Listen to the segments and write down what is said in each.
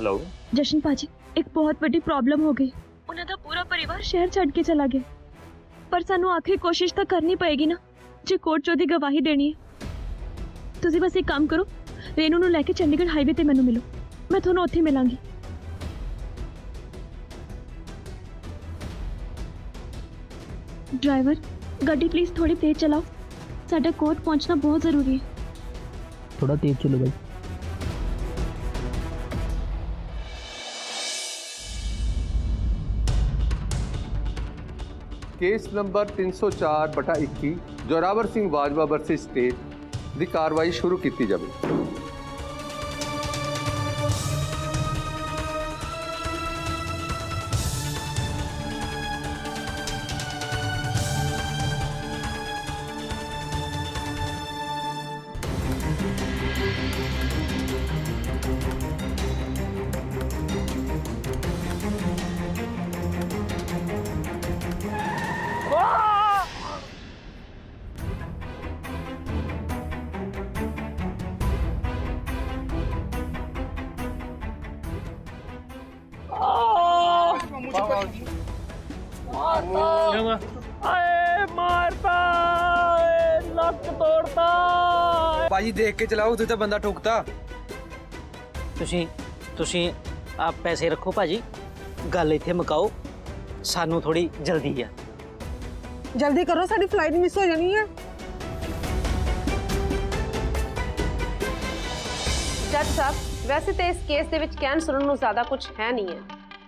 Hello जशन पाजी, एक बहुत बड़ी प्रॉब्लम हो गई। उन्हां दा पूरा परिवार शहर छड़ के चला गया, पर सानू आखिरी कोशिश तो करनी पएगी ना जे कोर्ट चो दी गवाही देनी है। तुसी बस एक काम करो, रेनू नू लेके चंडीगढ़ हाईवे ते मैनू मिलो, मैं थोनू उत्थे मिलांगी। ड्राइवर, गाड़ी प्लीज थोड़ी तेज चलाओ, साडा कोर्ट पहुंचना बहुत जरूरी है। थोड़ा तेज चलो भाई। Case number 304/21 Zorawar Singh Bajwa versus state की कार्रवाई शुरू की जाए। भाजी देख के चलाओ, उधर तो बंदा ठोकता। तुसी आप पैसे रखो भाजी, गल इत्थे मुकाओ, सानू थोड़ी जल्दी है। जल्दी करो, साडी फ्लाइट मिस हो जानी है। जज साहब, वैसे तो इस केस दे विच कहण सुनन नूं ज़्यादा कुछ है नहीं है,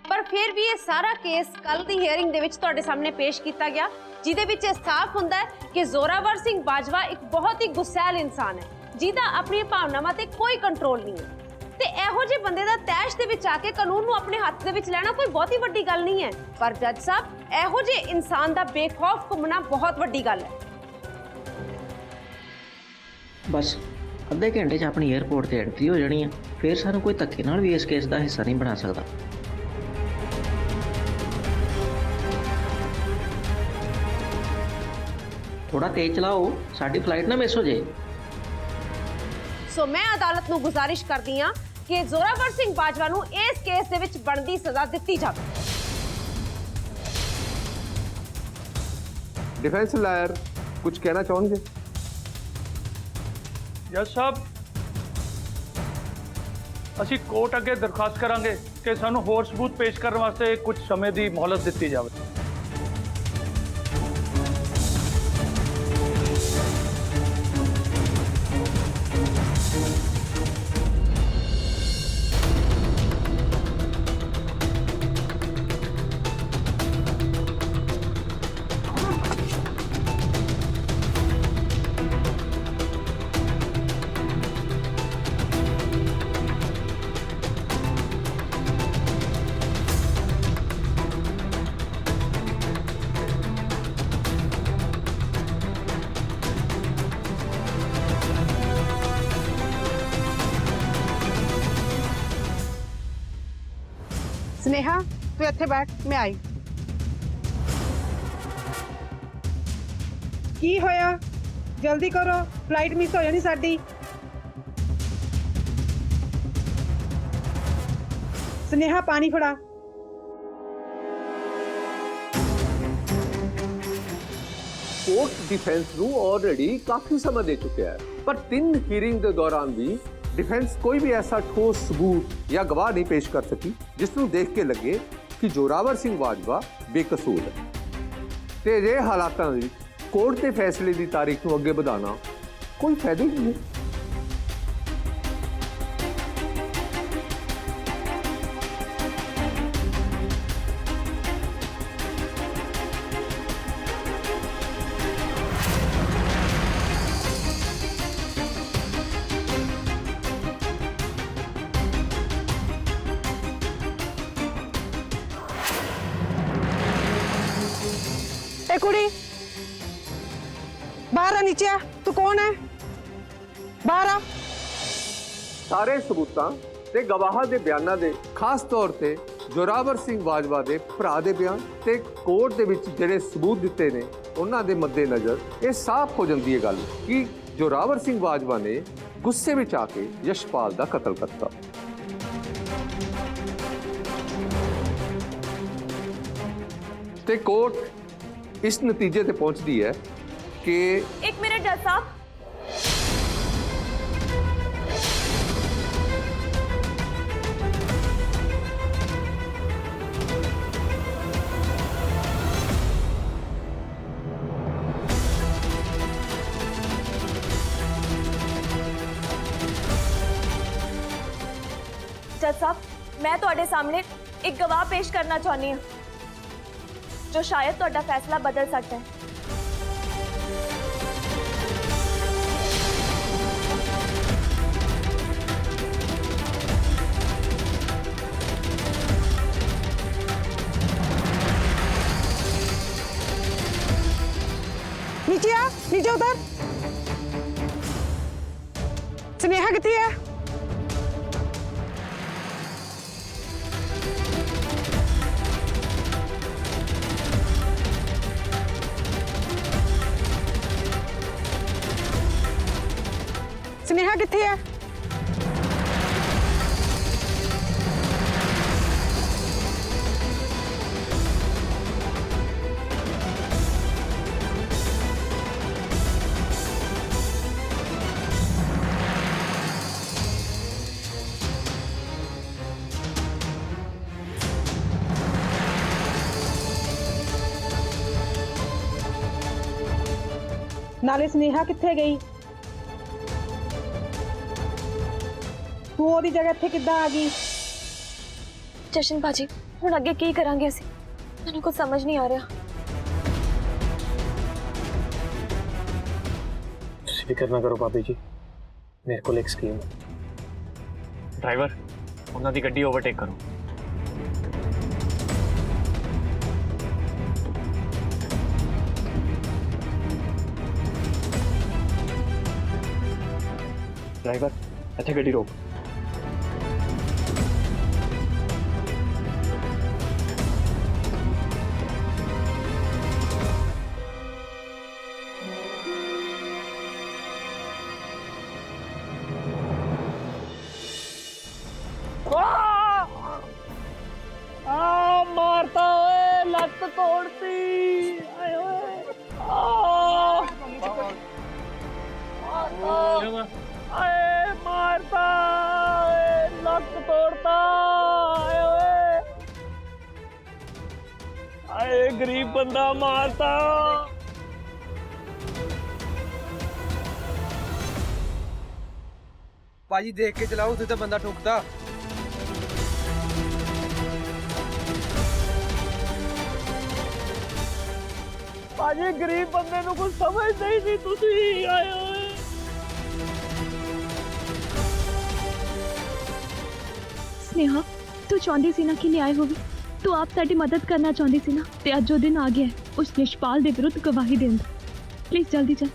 पर फिर भी ये सारा केस कल दी हियरिंग दे विच तुहाडे सामने पेश किया गया, जिहदे विच इह साफ हुंदा है कि जोरावर सिंह बाजवा एक बहुत ही गुस्सैल इंसान है, जिहदा अपनी भावनावां ते कोई कंट्रोल नहीं है। ते इहो जे बंदे दा तैश दे विच आके कानून नूं अपने हत्थ दे विच लैना कोई बहुती वड्डी गल नहीं है, पर जज साहब, इहो जे इंसान दा बेखौफ घुमना बहुत वड्डी गल है। बस अद्धे घंटे च अपनी एयरपोर्ट ते एंट्री हो जानी है, फिर सानू कोई धक्के नाल भी इस केस का हिस्सा नहीं बना सकता। थोड़ा तेज चलाओ, साडी फ्लाइट ना मिस हो जाए। सो मैं अदालत नूं गुजारिश करदी हां कि जोरावर सिंह बाजवा नूं इस केस दे विच बनदी सज़ा दित्ती जावे। डिफेंस लॉयर कुछ कहना चाहोगे? जज साहब, ਅਸੀਂ ਕੋਰਟ ਅੱਗੇ ਦਰਖਾਸਤ ਕਰਾਂਗੇ ਕਿ ਸਾਨੂੰ ਹੋਰ ਸਬੂਤ ਪੇਸ਼ ਕਰਨ ਵਾਸਤੇ ਕੁਝ ਸਮੇਂ ਦੀ ਮੌਲਤ ਦਿੱਤੀ ਜਾਵੇ। स्नेहा, तू इत्थे बैठ, मैं आई। की होया? जल्दी करो, फ्लाइट मिस हो जानी साडी। स्नेहा, पानी फड़ा। कोर्ट डिफेंस नू ऑलरेडी काफी समय दे चुका है, पर 3 हीयरिंग के दौरान भी डिफेंस कोई भी ऐसा ठोस सबूत या गवाह नहीं पेश कर सकी जिसनों देख के लगे कि जोरावर सिंह बाजवा बेकसूर है। ते ये हालातां विच कोर्ट के फैसले की तारीख नूं अगे बढ़ाना कोई फायदा ही नहीं। ए कुड़ी, बाहर आ, नीचे आ। तू कौन है? बाहर आ। सारे सबूतां ते गवाहां दे बयानां दे खास तौर ते जोरावर सिंह बाजवा दे भरा दे बयान ते कोर्ट दे विच जिहड़े सबूत दिते ने उन्हां दे मद्देनज़र ये साफ हो जाती है गल कि जोरावर सिंह बाजवा ने गुस्से विच आके यशपाल दा कतल करता। ਤੇ ਕੋਰਟ ਇਸ ਨਤੀਜੇ ਤੇ ਪਹੁੰਚਦੀ ਹੈ ਕਿ एक मिनट जज साहब। जज साहब, मैं ਤੁਹਾਡੇ ਸਾਹਮਣੇ ਇੱਕ ਗਵਾਹ ਪੇਸ਼ ਕਰਨਾ ਚਾਹੁੰਦੀ ਹਾਂ ਜੋ ਸ਼ਾਇਦ ਤੁਹਾਡਾ ਫੈਸਲਾ ਬਦਲ ਸਕਦਾ ਹੈ। नीचे आ, नीचे उतर। स्नेहा कितनी है? स्नेहा कितनी है? नाले स्नेहा किथे गई? तू ओदी जगह इत्थे किद्दां आ गई? जशन भाजी, हुण अगे की करांगे असीं? मैनूं कुछ समझ नहीं आ रहा। फिक्र ना करो भाभी जी, मेरे को एक स्कीम है। ड्राइवर, उन्हां दी गड्डी ओवरटेक करो। ड्राइवर, ਇੱਥੇ ਗੱਡੀ ਰੋਕ। मारता ओए, लत तोड़ती। आए ओए, आए मारता, लत तोड़ता। आए ओए, आए गरीब बंदा मारता। ਭਾਜੀ ਦੇਖ ਕੇ ਚਲਾਓ, ਉੱਥੇ ਤਾਂ ਬੰਦਾ ਠੋਕਦਾ। ਭਾਜੀ ਗਰੀਬ ਬੰਦੇ ਨੂੰ ਕੁਝ ਸਮਝਦੇ ਹੀ ਨਹੀਂ ਤੁਸੀਂ। ਆਏ ਓਏ, स्नेहा, तू चाहती सी ना कि न्याय होवे, तू आप साडी मदद करना चाहती सी ना, ते अज वो दिन आ गया है उस यशपाल दे विरुद्ध गवाही देण दा। प्लीज जल्दी चल।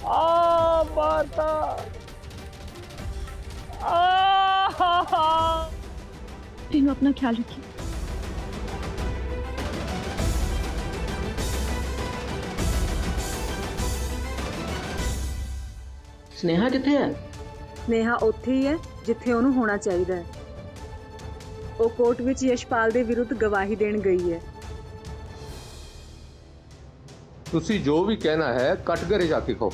आ मारता। तेनू अपना ख्याल रखिए। स्नेहा किथे है? स्नेहा उत्थे ही है जिथे ਉਹਨੂੰ ਹੋਣਾ ਚਾਹੀਦਾ ਹੈ। ਉਹ ਕੋਰਟ ਵਿੱਚ ਯਸ਼ਪਾਲ ਦੇ ਵਿਰੁੱਧ ਗਵਾਹੀ ਦੇਣ ਗਈ ਹੈ। ਤੁਸੀਂ ਜੋ ਵੀ ਕਹਿਣਾ ਹੈ ਕੱਟ ਘਰੇ ਜਾ ਕੇ ਕਹੋ।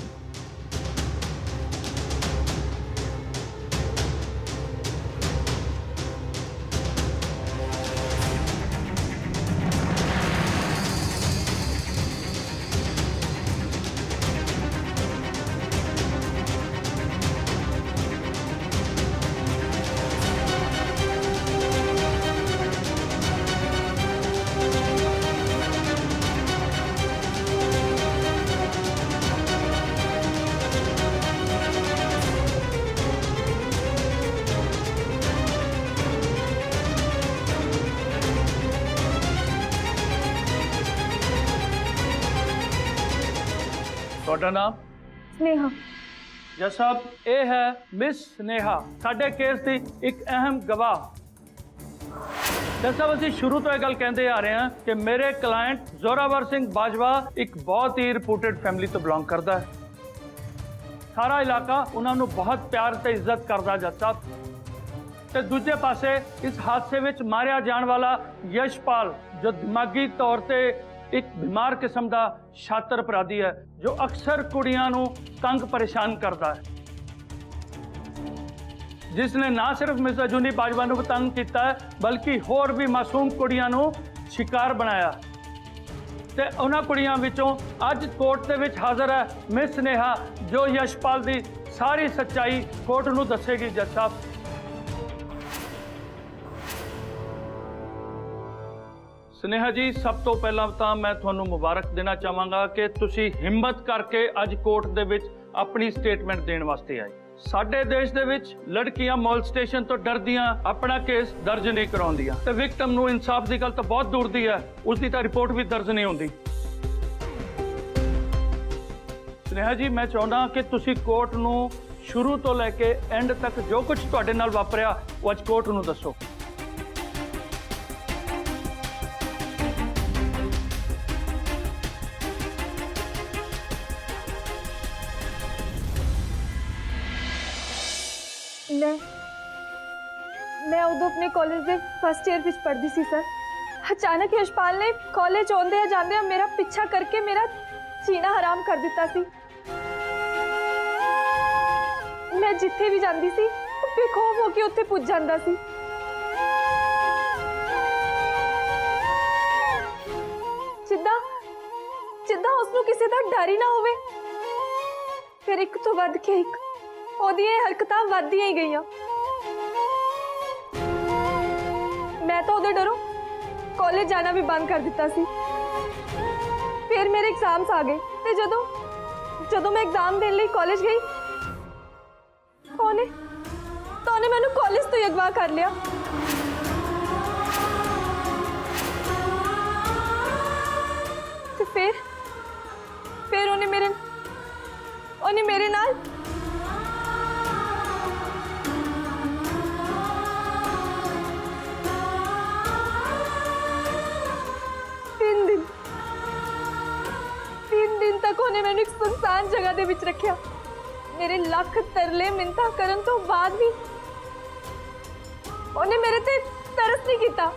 ਤੁਹਾਡਾ ਨਾਮ? स्नेहा। ਜੱਜ ਸਾਹਿਬ, ਇਹ ਹੈ ਮਿਸ ਸਨੇਹਾ, ਸਾਡੇ ਕੇਸ ਦੀ ਇੱਕ ਅਹਿਮ ਗਵਾਹ। ਜੱਜ ਸਾਹਿਬ, ਅਸੀਂ ਸ਼ੁਰੂ ਤੋਂ ਇਹ ਗੱਲ ਕਹਿੰਦੇ ਆ ਰਹੇ ਹਾਂ ਕਿ ਮੇਰੇ ਕਲਾਇੰਟ ਜ਼ੋਰਾਵਰ ਸਿੰਘ ਬਾਜਵਾ ਇੱਕ ਬਹੁਤ ਹੀ ਰਿਪੂਟਡ ਫੈਮਿਲੀ ਤੋਂ ਬਿਲੋਂਗ ਕਰਦਾ ਹੈ। ਸਾਰਾ ਇਲਾਕਾ ਉਹਨਾਂ ਨੂੰ ਬਹੁਤ ਪਿਆਰ ਤੇ ਇੱਜ਼ਤ ਕਰਦਾ ਜੱਜ ਸਾਹਿਬ। ਤੇ ਦੂਜੇ ਪਾਸੇ ਇਸ ਹਾਦਸੇ ਵਿੱਚ ਮਾਰਿਆ ਜਾਣ ਵਾਲਾ ਯਸ਼ਪਾਲ ਜੋ ਦਿਮਾਗੀ ਤੌਰ ਤੇ ਇੱਕ ਬਿਮਾਰ ਕਿਸਮ ਦਾ ਸ਼ਾਤਰ ਅਪਰਾਧੀ ਹੈ ਜੋ ਅਕਸਰ ਕੁੜੀਆਂ ਨੂੰ ਤੰਗ ਪਰੇਸ਼ਾਨ ਕਰਦਾ ਹੈ, ਜਿਸ ਨੇ ਨਾ ਸਿਰਫ ਮਿਸ ਅਜੂਨੀ ਬਾਜਵਾ ਨੂੰ ਤੰਗ ਕੀਤਾ ਹੈ ਬਲਕਿ ਹੋਰ ਵੀ ਮਾਸੂਮ ਕੁੜੀਆਂ ਨੂੰ ਸ਼ਿਕਾਰ ਬਣਾਇਆ। ਤੇ ਉਹਨਾਂ ਕੁੜੀਆਂ ਵਿੱਚੋਂ ਅੱਜ ਕੋਰਟ ਦੇ ਵਿੱਚ ਹਾਜ਼ਰ ਹੈ ਮਿਸ ਨੇਹਾ ਜੋ ਯਸ਼ਪਾਲ ਦੀ ਸਾਰੀ ਸੱਚਾਈ ਕੋਰਟ ਨੂੰ ਦੱਸੇਗੀ ਜੱਜ ਸਾਹਿਬ। ਸਨੇਹਾ ਜੀ, ਸਭ ਤੋਂ ਪਹਿਲਾਂ ਤਾਂ ਮੈਂ ਤੁਹਾਨੂੰ ਮੁਬਾਰਕ ਦੇਣਾ ਚਾਹਾਂਗਾ ਕਿ ਤੁਸੀਂ ਹਿੰਮਤ ਕਰਕੇ ਅੱਜ ਕੋਰਟ ਦੇ ਵਿੱਚ ਆਪਣੀ ਸਟੇਟਮੈਂਟ ਦੇਣ ਵਾਸਤੇ ਆਏ। ਸਾਡੇ ਦੇਸ਼ ਦੇ ਵਿੱਚ ਲੜਕੀਆਂ ਮੋਲਸਟੇਸ਼ਨ ਤੋਂ ਡਰਦੀਆਂ ਆਪਣਾ ਕੇਸ ਦਰਜ ਨਹੀਂ ਕਰਾਉਂਦੀਆਂ ਤੇ ਵਿਕਟਮ ਨੂੰ ਇਨਸਾਫ ਦੀ ਗੱਲ ਤਾਂ ਬਹੁਤ ਦੂਰ ਦੀ ਹੈ, ਉਸ ਦੀ ਤਾਂ ਰਿਪੋਰਟ ਵੀ ਦਰਜ ਨਹੀਂ ਹੁੰਦੀ। ਸਨੇਹਾ ਜੀ, ਮੈਂ ਚਾਹੁੰਦਾ ਕਿ ਤੁਸੀਂ ਕੋਰਟ ਨੂੰ ਸ਼ੁਰੂ ਤੋਂ ਲੈ ਕੇ ਐਂਡ ਤੱਕ ਜੋ ਕੁਝ ਤੁਹਾਡੇ ਨਾਲ ਵਾਪਰਿਆ ਉਹ ਅੱਜ ਕੋਰਟ ਨੂੰ ਦੱਸੋ। मैं उदों अपने कॉलेज के फर्स्ट ईयर विच पढ़ती सी सर। अचानक यशपाल ने कॉलेज आउंदे जांदे मेरा पिछा करके मेरा जीना हराम कर दिता सी। मैं जिथे भी जाती सी बेखौफ होके उत्थे पुज जांदा सी। जिद्दां जिद्दां उसनूं किसी दा डर ही ना होवे। फिर एक तो वध के एक ਉਹਦੀਆਂ ਹਰਕਤਾਂ ਵੱਧਦੀਆਂ ਹੀ ਗਈਆਂ। ਮੈਂ ਤਾਂ ਉਹਦੇ ਡਰੋਂ ਕਾਲਜ ਜਾਣਾ ਵੀ ਬੰਦ ਕਰ ਦਿੱਤਾ ਸੀ। ਫਿਰ ਮੇਰੇ ਐਗਜ਼ਾਮਸ ਆ ਗਏ ਤੇ ਜਦੋਂ ਮੈਂ ਐਗਜ਼ਾਮ ਦੇਣ ਲਈ ਕਾਲਜ ਗਈ ਉਹਨੇ ਮੈਨੂੰ ਕਾਲਜ ਤੋਂ ਹੀ ਅਗਵਾ ਕਰ ਲਿਆ। ਤੇ ਫਿਰ ਉਹਨੇ ਮੇਰੇ ਨਾਲ तीन दिन तक उन्हें मैंने एक सुनसान जगह दे विच रखिया। मेरे लख तरले मिन्नतां करन तो बाद भी उन्हें मेरे ते तरस नहीं किया।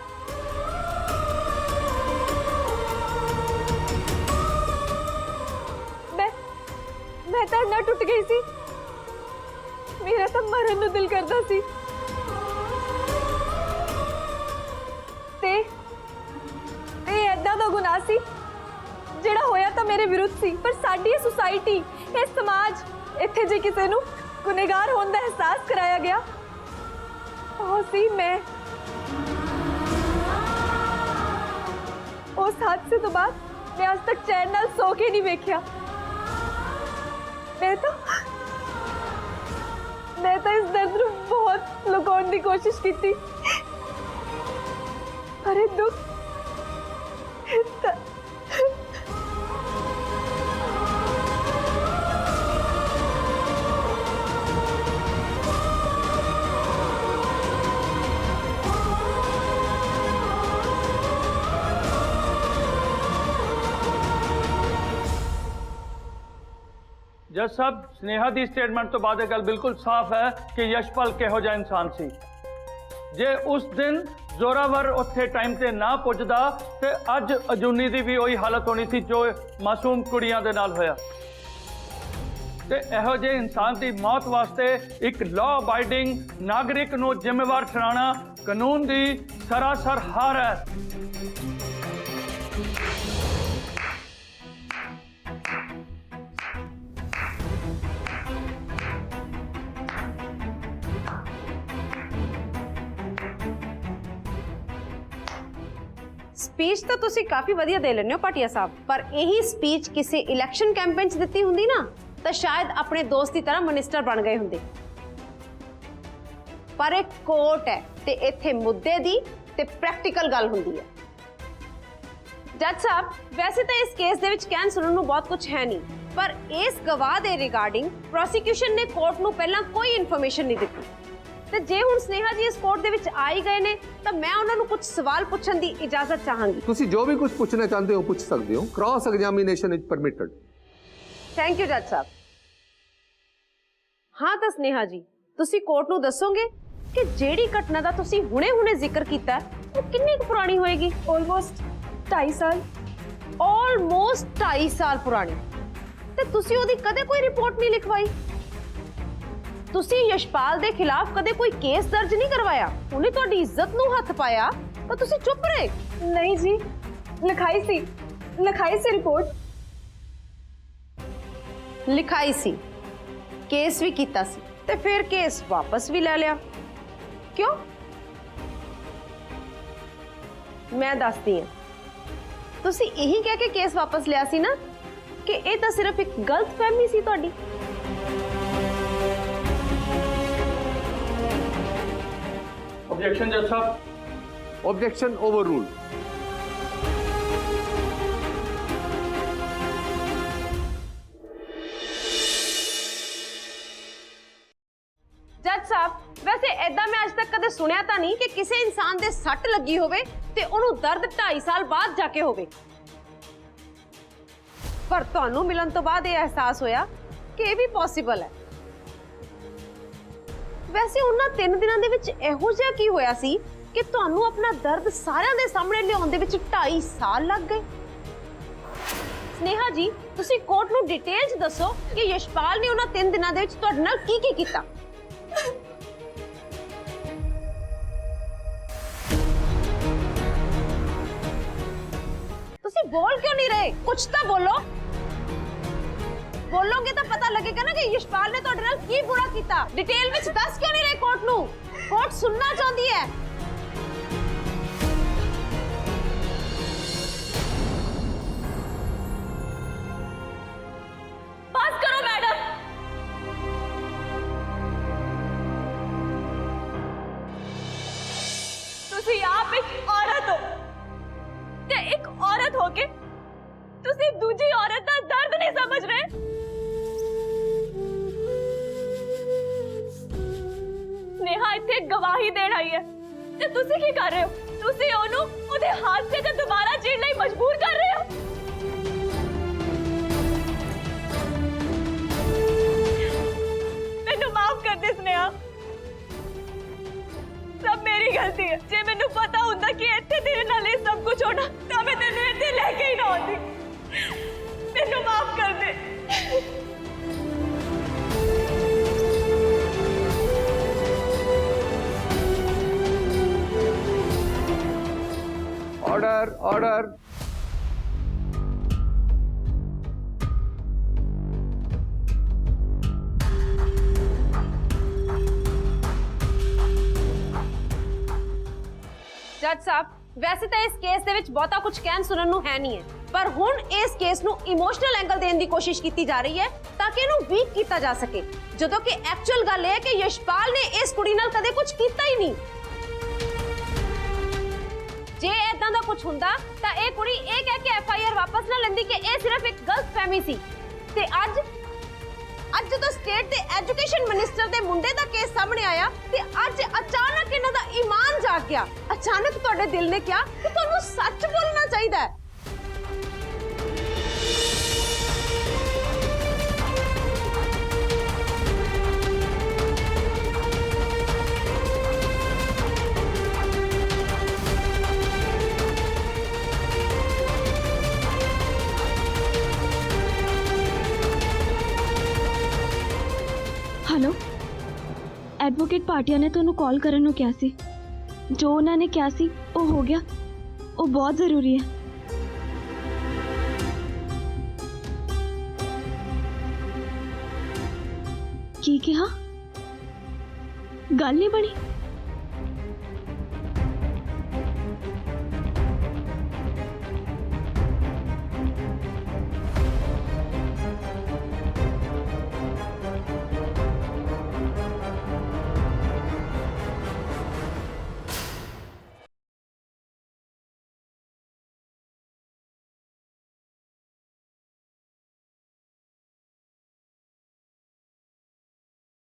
मैं तो ना टुट गई सी। मेरा तो मरन नूं दिल करदा सी। ते ऐदा दा गुनाह सी ਜਿਹੜਾ ਹੋਇਆ ਤਾਂ ਮੇਰੇ ਵਿਰੁੱਧ ਸੀ, ਪਰ ਸਾਡੀ ਇਹ ਸੁਸਾਇਟੀ, ਇਹ ਸਮਾਜ, ਇੱਥੇ ਜੇ ਕਿਸੇ ਨੂੰ ਗੁਨਹਗਾਰ ਹੋਣ ਦਾ ਅਹਿਸਾਸ ਕਰਾਇਆ ਗਿਆ ਉਹ ਸੀ ਮੈਂ। ਉਸ ਹਾਦਸੇ ਤੋਂ ਬਾਅਦ ਮੈਂ ਅੱਜ ਤੱਕ ਚੈਨ ਨਾਲ ਸੌ ਕੇ ਨਹੀਂ ਵੇਖਿਆ। ਮੈਂ ਤਾਂ ਇਸ ਦਰਦ ਨੂੰ ਬਹੁਤ ਲੁਕਾਉਣ ਦੀ ਕੋਸ਼ਿਸ਼ ਕੀਤੀ, ਪਰ ਇਹ ਦੁੱਖ जज साहब, स्नेहा की स्टेटमेंट तो बाद गल बिल्कुल साफ है कि यशपाल किहो जिहा इंसान सी। जे उस दिन जोरावर उत्थे टाइम ते ना पुजदा ते अज अजूनी की भी वही हालत होनी थी जो मासूम कुड़ियां दे नाल होया। ते इहो जे इंसान की मौत वास्ते एक लॉ अबाइडिंग नागरिक नूं जिम्मेवार ठहराना कानून की सरासर हार है। स्पीच तो तुसी काफ़ी वधिया दे लेने हो भाटिया साहब, पर यही स्पीच किसी इलैक्शन कैंपेन च दित्ती हुंदी ना तो शायद अपने दोस्त की तरह मिनिस्टर बन गए हुंदे। पर एक कोर्ट है ते इत्थे मुद्दे दी ते प्रैक्टिकल गल हुंदी है। जज साहब, वैसे तो इस केस दे विच कहण सुनण नूं बहुत कुछ है नहीं, पर इस गवाह दे रिगार्डिंग प्रोसीक्यूशन ने कोर्ट नूं पहलां कोई इन्फॉर्मेशन नहीं दित्ती। ਤੇ ਜੇ ਹੁਣ ਸਨੇਹਾ ਜੀ ਇਸ ਕੋਰਟ ਦੇ ਵਿੱਚ ਆਈ ਗਏ ਨੇ ਤਾਂ ਮੈਂ ਉਹਨਾਂ ਨੂੰ ਕੁਝ ਸਵਾਲ ਪੁੱਛਣ ਦੀ ਇਜਾਜ਼ਤ ਚਾਹਾਂਗੀ। ਤੁਸੀਂ ਜੋ ਵੀ ਕੁਝ ਪੁੱਛਣਾ ਚਾਹੁੰਦੇ ਹੋ ਪੁੱਛ ਸਕਦੇ ਹੋ। Cross examination is permitted. Thank you ਜੱਜ ਸਾਹਿਬ। ਹਾਂ ਤਾਂ ਸਨੇਹਾ ਜੀ, ਤੁਸੀਂ ਕੋਰਟ ਨੂੰ ਦੱਸੋਗੇ ਕਿ ਜਿਹੜੀ ਘਟਨਾ ਦਾ ਤੁਸੀਂ ਹੁਣੇ-ਹੁਣੇ ਜ਼ਿਕਰ ਕੀਤਾ ਉਹ ਕਿੰਨੀ ਕੁ ਪੁਰਾਣੀ ਹੋਏਗੀ? ਆਲਮੋਸਟ 2.5 ਸਾਲ। ਆਲਮੋਸਟ 2.5 ਸਾਲ ਪੁਰਾਣੀ। ਤੇ ਤੁਸੀਂ ਉਹਦੀ ਕਦੇ ਕੋਈ ਰਿਪੋਰਟ ਨਹੀਂ ਲਿਖਵਾਈ? ਤੁਸੀਂ ਯਸ਼ਪਾਲ ਦੇ ਖਿਲਾਫ ਕਦੇ ਕੋਈ ਕੇਸ ਦਰਜ ਨਹੀਂ ਕਰਵਾਇਆ? ਉਹਨੇ ਤੁਹਾਡੀ ਇੱਜ਼ਤ ਨੂੰ ਹੱਥ ਪਾਇਆ ਤਾਂ ਤੁਸੀਂ ਚੁੱਪ ਰਹੇ? ਨਹੀਂ ਜੀ, ਲਿਖਾਈ ਸੀ ਰਿਪੋਰਟ। ਲਿਖਾਈ ਸੀ, ਕੇਸ ਵੀ ਕੀਤਾ ਸੀ, ਤੇ ਫਿਰ ਕੇਸ ਵਾਪਸ ਵੀ ਲੈ ਲਿਆ ਕਿਉਂ? ਮੈਂ ਦੱਸਦੀ ਹਾਂ, ਤੁਸੀਂ ਇਹੀ ਕਹਿ ਕੇ ਕੇਸ ਵਾਪਸ ਲਿਆ ਸੀ ਨਾ ਕਿ ਇਹ ਤਾਂ ਸਿਰਫ ਇੱਕ ਗਲਤਫਹਿਮੀ ਸੀ ਤੁਹਾਡੀ। ऑब्जेक्शन जज साहब। Objection overruled. ਜੱਜ ਸਾਹਿਬ, ਵੈਸੇ ਐਦਾਂ ਮੈਂ ਅੱਜ ਤੱਕ ਕਦੇ ਸੁਣਿਆ ਤਾਂ ਨਹੀਂ ਕਿ ਕਿਸੇ ਇਨਸਾਨ ਦੇ ਸੱਟ ਲੱਗੀ ਹੋਵੇ ਤੇ ਉਹਨੂੰ ਦਰਦ 2.5 ਸਾਲ ਬਾਅਦ ਜਾ ਕੇ ਹੋਵੇ। ਪਰ ਤੁਹਾਨੂੰ ਮਿਲਣ ਤੋਂ ਬਾਅਦ ਇਹ ਅਹਿਸਾਸ ਹੋਇਆ ਕਿ ਇਹ ਵੀ ਪੋਸੀਬਲ ਹੈ। ਵੈਸੇ ਉਹਨਾਂ 3 ਦਿਨਾਂ ਦੇ ਵਿੱਚ ਇਹੋ ਜਿਹਾ ਕੀ ਹੋਇਆ ਸੀ ਕਿ ਤੁਹਾਨੂੰ ਆਪਣਾ ਦਰਦ ਸਾਰਿਆਂ ਦੇ ਸਾਹਮਣੇ ਲਿਆਉਣ ਦੇ ਵਿੱਚ 2.5 ਸਾਲ ਲੱਗ ਗਏ? ਸਨੇਹਾ ਜੀ, ਤੁਸੀਂ ਕੋਰਟ ਨੂੰ ਡਿਟੇਲ 'ਚ ਦੱਸੋ ਕਿ ਯਸ਼ਪਾਲ ਨੇ ਉਹਨਾਂ 3 ਦਿਨਾਂ ਦੇ ਵਿੱਚ ਤੁਹਾਡੇ ਨਾਲ ਕੀ ਕੀਤਾ। ਤੁਸੀਂ ਬੋਲ ਕਿਉਂ ਨਹੀਂ ਰਹੇ? ਕੁਝ ਤਾਂ ਬੋਲੋ। ਬੋਲੋਗੇ ਤਾਂ ਪਤਾ ਲੱਗੇਗਾ ਨਾ ਕਿ ਯਸ਼ਪਾਲ ਨੇ ਤੁਹਾਡੇ ਨਾਲ ਕੀ ਬੁਰਾ ਕੀਤਾ। ਡਿਟੇਲ ਵਿੱਚ ਦੱਸ ਕਿਉਂ ਨਹੀਂ ਰਹੇ ਕੋਰਟ ਨੂੰ? ਕੋਰਟ ਸੁਣਨਾ ਚਾਹੁੰਦੀ ਹੈ। पास करो मैडम। ਤੁਸੀਂ ਆਪ ਇੱਕ ਔਰਤ ਹੋ ਤੇ ਇੱਕ ਔਰਤ ਹੋ ਕੇ ਤੁਸੀਂ ਦੂਜੀ ਔਰਤ ਦਾ ਦਰਦ ਨਹੀਂ ਸਮਝ ਰਹੇ। ਨੇਹਾ ਇੱਥੇ ਗਵਾਹੀ ਦੇਣ ਆਈ ਹੈ ਤੇ ਤੁਸੀਂ ਕੀ ਕਰ ਰਹੇ ਹੋ? ਤੁਸੀਂ ਉਹਨੂੰ ਉਹਦੇ ਹਾਦਸੇ 'ਚ ਦੁਬਾਰਾ ਜੀਣ ਲਈ ਮਜਬੂਰ ਕਰ ਰਹੇ ਹੋ। ਮੈਨੂੰ ਮਾਫ ਕਰ ਦੇ ਸਨੇਹਾ, सब मेरी गलती है। जे मैनू पता होता कि इत्थे तेरे नाल ये सब कुछ होना तो मैं तेनू इत्थे लेके ही ना आती। मैनू माफ कर दे। Order order. ਜੱਜ ਸਾਹਿਬ, ਵੈਸੇ ਤਾਂ ਇਸ ਕੇਸ ਦੇ ਵਿੱਚ ਬਹੁਤਾ ਕੁਝ ਕਹਿਣ ਸੁਣਨ ਨੂੰ ਹੈ ਨਹੀਂ ਹੈ, ਪਰ ਹੁਣ ਇਸ ਕੇਸ ਨੂੰ ਇਮੋਸ਼ਨਲ ਐਂਗਲ ਦੇਣ ਦੀ ਕੋਸ਼ਿਸ਼ ਕੀਤੀ ਜਾ ਰਹੀ ਹੈ ਤਾਂ ਕਿ ਇਹਨੂੰ ਵੀਕ ਕੀਤਾ ਜਾ ਸਕੇ, ਜਦੋਂ ਕਿ ਐਕਚੁਅਲ ਗੱਲ ਇਹ ਹੈ ਕਿ ਯਸ਼ਪਾਲ ਨੇ ਇਸ ਕੁੜੀ ਨਾਲ ਕਦੇ ਕੁਝ ਕੀਤਾ ਹੀ ਨਹੀਂ। ਜੇ ਇਦਾਂ ਦਾ ਕੁਝ ਹੁੰਦਾ ਤਾਂ ਇਹ ਕੁੜੀ ਇਹ ਕਹਿ ਕੇ FIR ਵਾਪਸ ਨਾ ਲੈਂਦੀ ਕਿ ਇਹ ਸਿਰਫ ਇੱਕ ਗਲਤਫਹਿਮੀ ਸੀ। ਤੇ ਅੱਜ ਜਦੋਂ ਸਟੇਟ ਦੇ ਐਜੂਕੇਸ਼ਨ ਮਿਨਿਸਟਰ ਦੇ ਮੁੰਡੇ ਦਾ ਕੇਸ ਸਾਹਮਣੇ ਆਇਆ ਤੇ ਅੱਜ ਅਚਾਨਕ ਇਹਨਾਂ ਦਾ ਈਮਾਨ ਜਾਗ ਗਿਆ। ਅਚਾਨਕ ਤੁਹਾਡੇ ਦਿਲ ਨੇ ਕਿਹਾ ਕਿ ਤੁਹਾਨੂੰ ਸੱਚ ਬੋਲਣਾ ਚਾਹੀਦਾ ਹੈ। हेलो, एडवोकेट पाटिया ने ਤੁਹਾਨੂੰ ਕਾਲ ਕਰਨ ਨੂੰ ਕਿਹਾ ਸੀ। ਜੋ ਉਹਨਾਂ ਨੇ ਕਿਹਾ ਸੀ ਉਹ ਹੋ ਗਿਆ। ਉਹ ਬਹੁਤ ਜ਼ਰੂਰੀ ਹੈ। ਕੀ ਕਿਹਾ? ਗੱਲ ਨਹੀਂ ਬਣੀ।